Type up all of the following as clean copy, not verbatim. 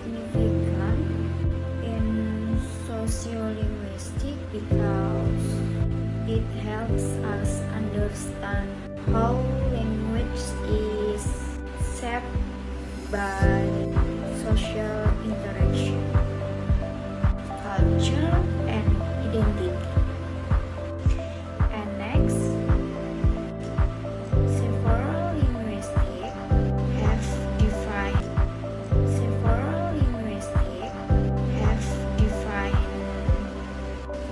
significant in sociolinguistics because it helps us understand how language is shaped by social interaction, culture, and identity. And next, several linguists have defined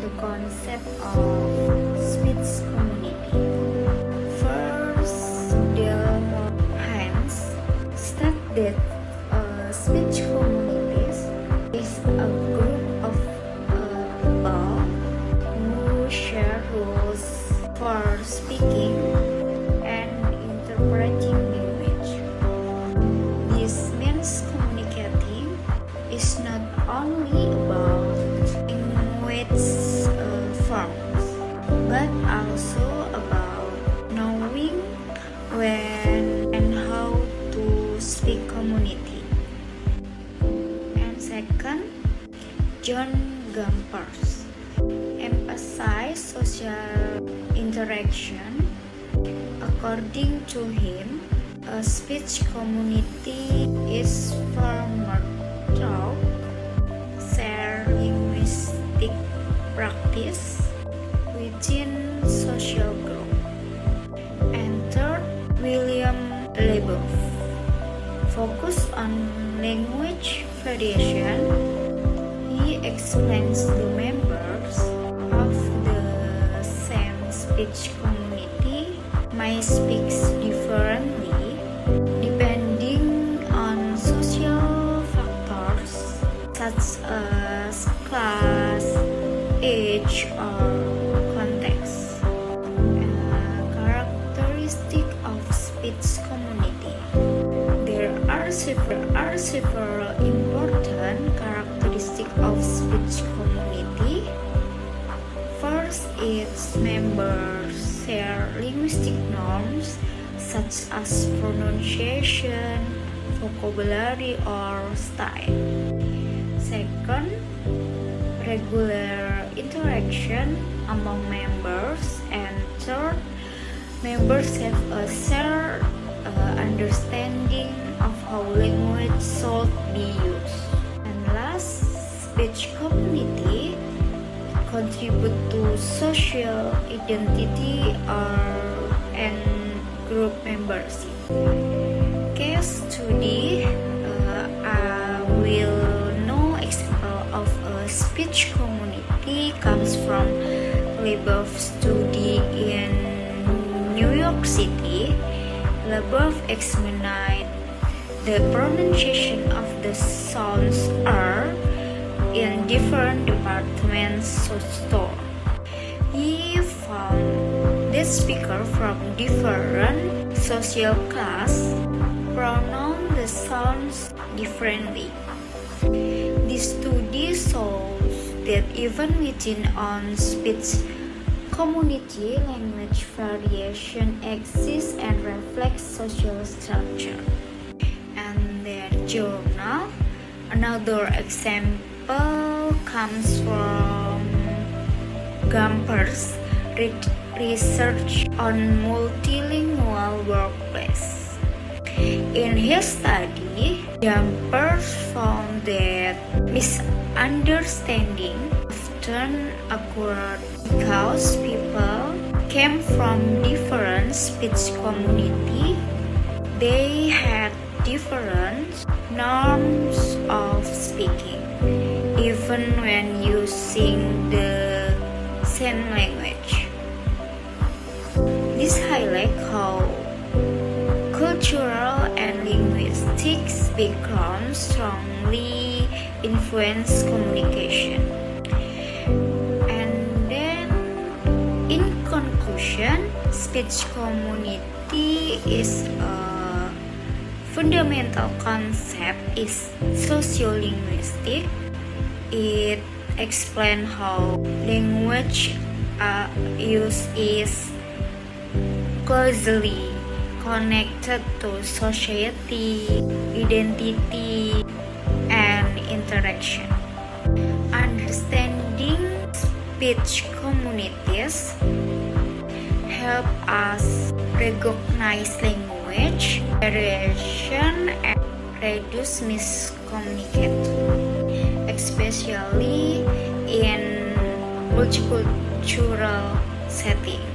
the concept of speech community. First, Del Hines stated that speech communities is a group of people who share rules for speaking and interpreting language. This means communicating is not only about language forms, but also about knowing when and how to speak community. And second, John Gompers emphasized social interaction. According to him, a speech community is formed through shared linguistic practice within social group. And third, William Leboeuf focused on language variation. He explains the members of the same speech community may speak differently depending on social factors such as class, age, or context. Characteristic of speech community. There are several important characteristics of speech community. First, its members share linguistic norms such as pronunciation, vocabulary, or style. Second, regular interaction among members. And third, members have a shared understanding of how language should be used. And last, speech community contribute to social identity and group membership. Case study, I will know example of a speech community comes from Leboeuf's study in New York City. Leboeuf examined the pronunciation of the sounds R in different department store. He found that speakers from different social class pronounce the sounds differently. This study shows that even within own speech community, language variation exists and reflects social structure. And their journal, another example comes from Gompers' research on multilingual workplace. In his study, Gompers found that misunderstanding often occurred because people came from different speech community. They had different norms of speaking, even when using the same language. This highlights how cultural and linguistic backgrounds strongly influence communication. And then, in conclusion, speech community is a fundamental concept is sociolinguistic. It explains how language use is closely connected to society, identity, and interaction. Understanding speech communities help us recognize language variation and reduce miscommunication, especially in multicultural setting.